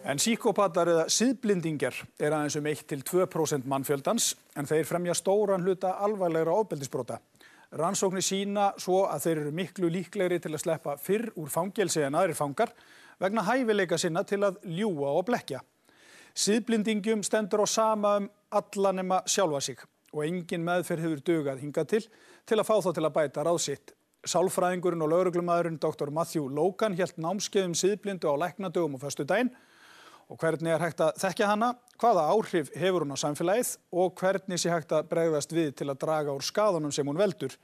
En psychopathar eða siðblindingar aðeins 1–2% mannfjöldans, en þeir fremja stóran hluta alvarlegra ofbeldisbrota. Rannsóknir sýna svo að þeir eru miklu líklegri til að sleppa fyrr úr fangelsi en aðrir fangar vegna hæfileika sinna til að ljúga og blekkja. Siðblindingjum stendur á sama alla nema sjálfa sig og engin meðferð hefur dugað hingað til að fá þá til að bæta ráð sitt. Sálfræðingurinn og lögreglumaðurinn Dr. Matthew Logan hélt námskeið siðblindu á læknadögum á föstudaginn. Og hvernig hægt að þekkja hana, hvaða áhrif hefur hún á samfélagið og hvernig sé hægt að bregðast við til að draga úr skaðunum sem hún veldur.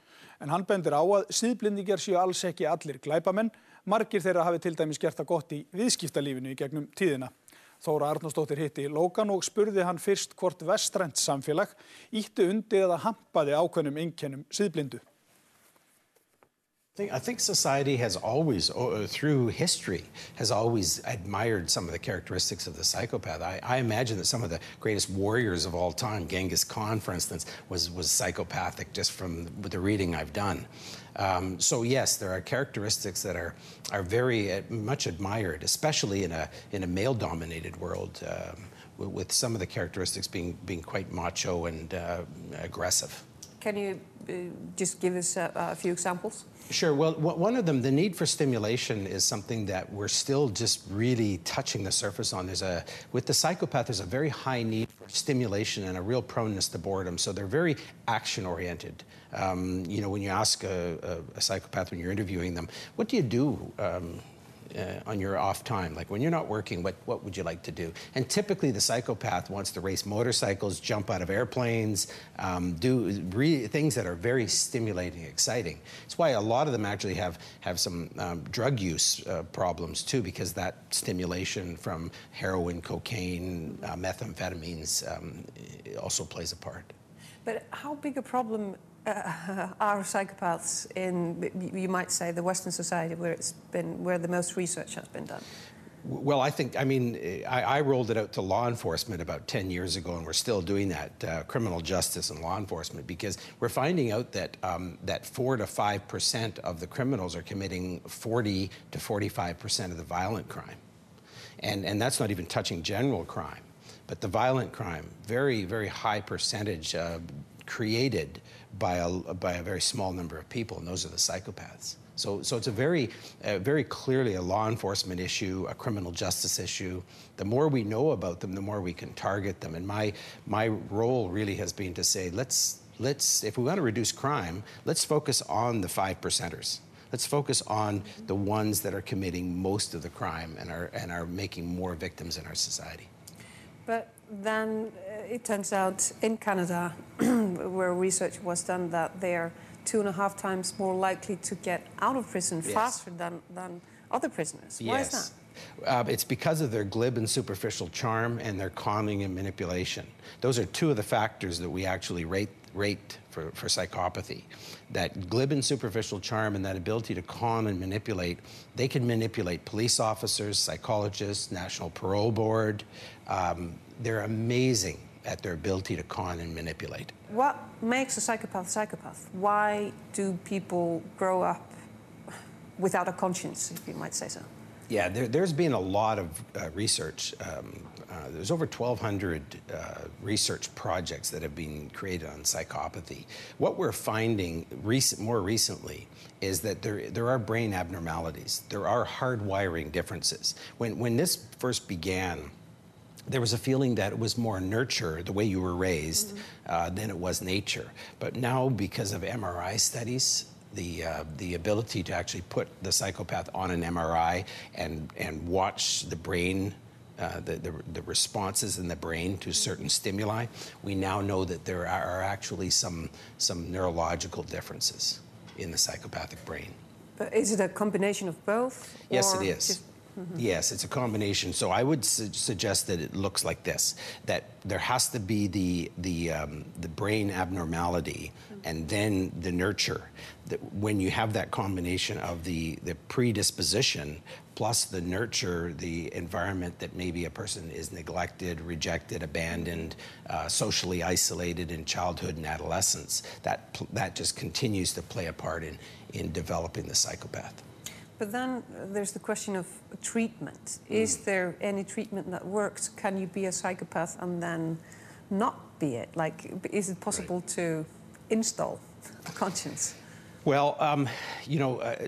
En hann bendir á að siðblindingar séu alls ekki allir glæpamenn, margir þeirra hafi til dæmis gert það gott í viðskiptalífinu í gegnum tíðina. Þóra Arnórsdóttir hitti Logan og spurði hann fyrst hvort vestrænt samfélag ýtti undir eða hampaði ákveðnum einkennum siðblindu. I think society has always, through history, has always admired some of the characteristics of the psychopath. I imagine that some of the greatest warriors of all time, Genghis Khan, for instance, was psychopathic just from the reading I've done. So yes, there are characteristics that are very much admired, especially in a male-dominated world, with some of the characteristics being quite macho and aggressive. Can you just give us a few examples? Sure. Well, one of them, the need for stimulation, is something that we're still just really touching the surface on. With the psychopath, there's a very high need for stimulation and a real proneness to boredom. So they're very action-oriented. You know, when you ask a psychopath when you're interviewing them, what do you do on your off time? Like when you're not working, what would you like to do? And typically the psychopath wants to race motorcycles, jump out of airplanes, do things that are very stimulating, exciting. It's why a lot of them actually have some drug use problems too, because that stimulation from heroin, cocaine, methamphetamines also plays a part. But how big a problem are psychopaths in, you might say, the Western society where the most research has been done? Well, I rolled it out to law enforcement about 10 years ago, and we're still doing that, criminal justice and law enforcement, because we're finding out that 4 to 5% of the criminals are committing 40 to 45% of the violent crime. And that's not even touching general crime. But the violent crime, very, very high percentage created by a very small number of people, and those are the psychopaths. So it's a very clearly a law enforcement issue, a criminal justice issue. The more we know about them, the more we can target them. And my role really has been to say, let's if we want to reduce crime, let's focus on the 5%ers. Let's focus on the ones that are committing most of the crime and are making more victims in our society. But then it turns out in Canada, where research was done, that they're 2.5 times more likely to get out of prison faster than other prisoners. Why is that? It's because of their glib and superficial charm and their conning and manipulation. Those are two of the factors that we actually rate for psychopathy. That glib and superficial charm and that ability to con and manipulate. They can manipulate police officers, psychologists, National Parole Board. They're amazing at their ability to con and manipulate. What makes a psychopath? Why do people grow up without a conscience, if you might say so? Yeah, there's been a lot of research. There's over 1,200 research projects that have been created on psychopathy. What we're finding more recently is that there are brain abnormalities. There are hardwiring differences. When this first began, there was a feeling that it was more nurture, the way you were raised, than it was nature. But now, because of MRI studies, the ability to actually put the psychopath on an MRI and watch the brain, the responses in the brain to certain stimuli, we now know that there are actually some neurological differences in the psychopathic brain. But is it a combination of both? Yes, it is. Yes, it's a combination. So I would suggest that it looks like this: that there has to be the brain abnormality and then the nurture. That when you have that combination of the predisposition plus the nurture, the environment that maybe a person is neglected, rejected, abandoned, socially isolated in childhood and adolescence, that just continues to play a part in developing the psychopath. But then there's the question of treatment. Is there any treatment that works? Can you be a psychopath and then not be it? Like, is it possible to install a conscience? Well,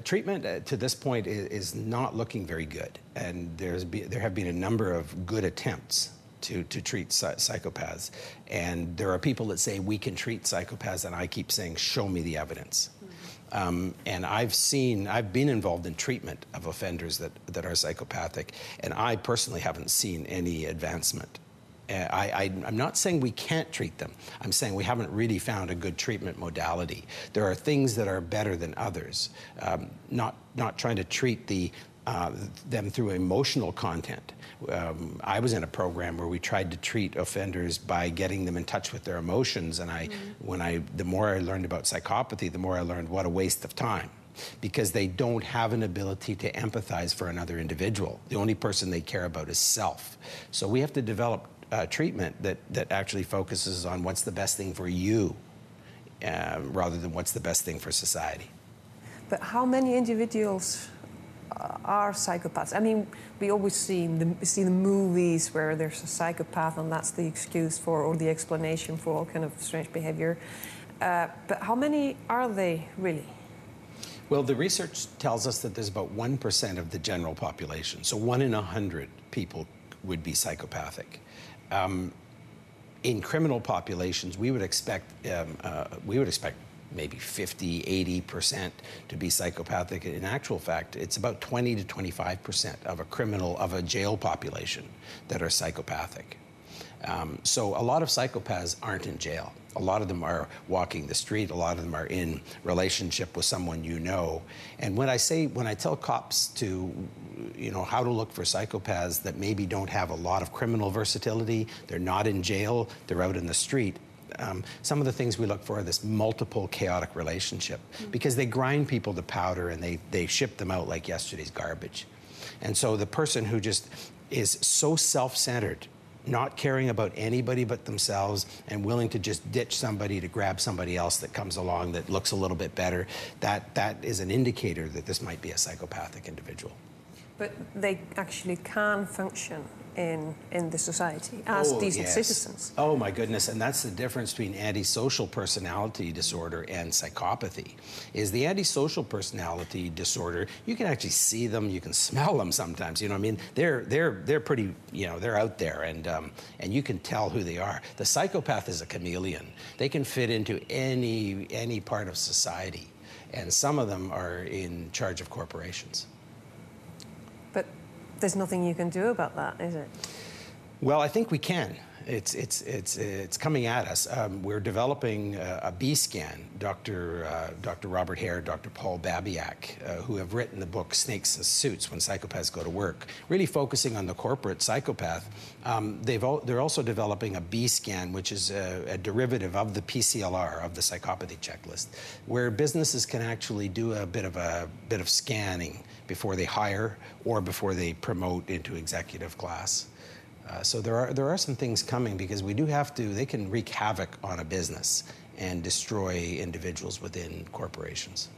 treatment to this point is not looking very good, and there have been a number of good attempts to treat psychopaths, and there are people that say we can treat psychopaths, and I keep saying, show me the evidence. And I've been involved in treatment of offenders that are psychopathic, and I personally haven't seen any advancement. I'm not saying we can't treat them. I'm saying we haven't really found a good treatment modality. There are things that are better than others. Not trying to treat them through emotional content. I was in a program where we tried to treat offenders by getting them in touch with their emotions, and the more I learned about psychopathy, the more I learned what a waste of time, because they don't have an ability to empathize for another individual. The only person they care about is self. So we have to develop treatment that actually focuses on what's the best thing for you, rather than what's the best thing for society. But how many individuals are psychopaths? I mean, we always see the movies where there's a psychopath and that's the excuse for, or the explanation for all kind of strange behavior. But how many are they really? Well, the research tells us that there's about 1% of the general population. So 1 in 100 people would be psychopathic. In criminal populations, we would expect maybe 50, 80% to be psychopathic. In actual fact, it's about 20 to 25% of a jail population that are psychopathic. So a lot of psychopaths aren't in jail. A lot of them are walking the street. A lot of them are in relationship with someone you know. And when I tell cops to, how to look for psychopaths that maybe don't have a lot of criminal versatility, they're not in jail, they're out in the street, some of the things we look for are this multiple chaotic relationship, because they grind people to powder and they ship them out like yesterday's garbage. And so the person who just is so self-centered, not caring about anybody but themselves, and willing to just ditch somebody to grab somebody else that comes along that looks a little bit better, that is an indicator that this might be a psychopathic individual. But they actually can function in the society as decent citizens. Oh my goodness, and that's the difference between antisocial personality disorder and psychopathy. Is the antisocial personality disorder, you can actually see them, you can smell them sometimes, I mean, they're pretty, they're out there, and you can tell who they are. The psychopath is a chameleon. They can fit into any part of society, and some of them are in charge of corporations. But there's nothing you can do about that, is it? Well, I think we can. It's coming at us. We're developing a B scan. Dr. Robert Hare, Dr. Paul Babiak, who have written the book Snakes and Suits When Psychopaths Go to Work, really focusing on the corporate psychopath. They're also developing a B scan, which is a derivative of the PCLR, of the psychopathy checklist, where businesses can actually do a bit of scanning before they hire or before they promote into executive class. So there are some things coming, because we do have to, they can wreak havoc on a business and destroy individuals within corporations.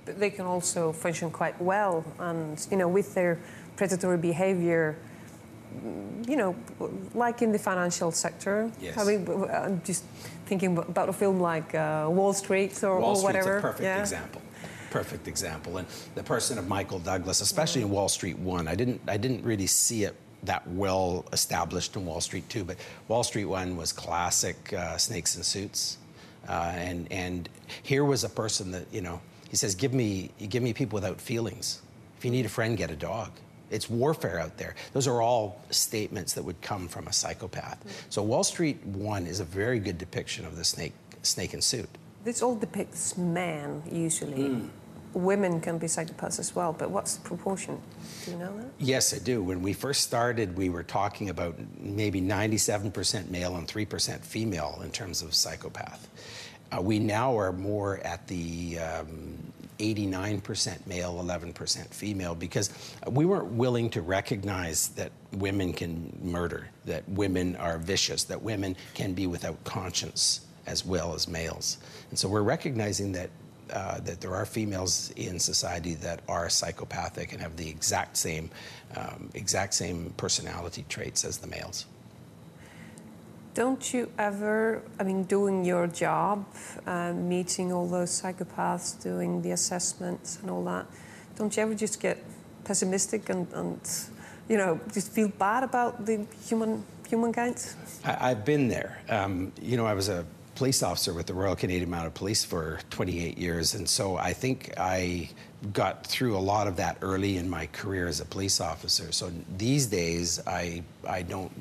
But they can also function quite well, and with their predatory behavior, like in the financial sector. Yes. I mean, I'm just thinking about a film like Wall Street or Wall Street's whatever. A perfect example. Perfect example. And the person of Michael Douglas, especially in Wall Street 1, I didn't really see it that well established in Wall Street 2, but Wall Street 1 was classic snakes and suits. And here was a person that, he says, give me people without feelings. If you need a friend, get a dog. It's warfare out there. Those are all statements that would come from a psychopath. So Wall Street 1 is a very good depiction of the snake and suit. This all depicts men, usually. Women can be psychopaths as well, but what's the proportion? Do you know that? Yes, I do. When we first started, we were talking about maybe 97% male and 3% female in terms of psychopath. We now are more at the 89% male, 11% female, because we weren't willing to recognize that women can murder, that women are vicious, that women can be without conscience as well as males. And so we're recognizing that that there are females in society that are psychopathic and have the exact same personality traits as the males. Don't you ever, I mean, doing your job, meeting all those psychopaths, doing the assessments and all that, don't you ever just get pessimistic and you know, just feel bad about the humankind? I've been there. You know, I was a police officer with the Royal Canadian Mounted Police for 28 years, and so I think I got through a lot of that early in my career as a police officer. So these days, I don't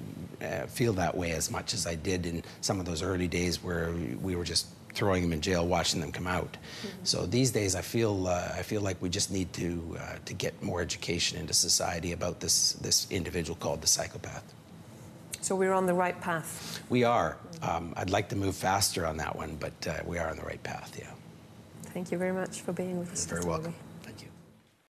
feel that way as much as I did in some of those early days where we were just throwing them in jail, watching them come out. Mm-hmm. So these days, I feel like we just need to get more education into society about this individual called the psychopath. So we're on the right path. We are. I'd like to move faster on that one, but we are on the right path. Yeah. Thank you very much for being with us. You're very welcome.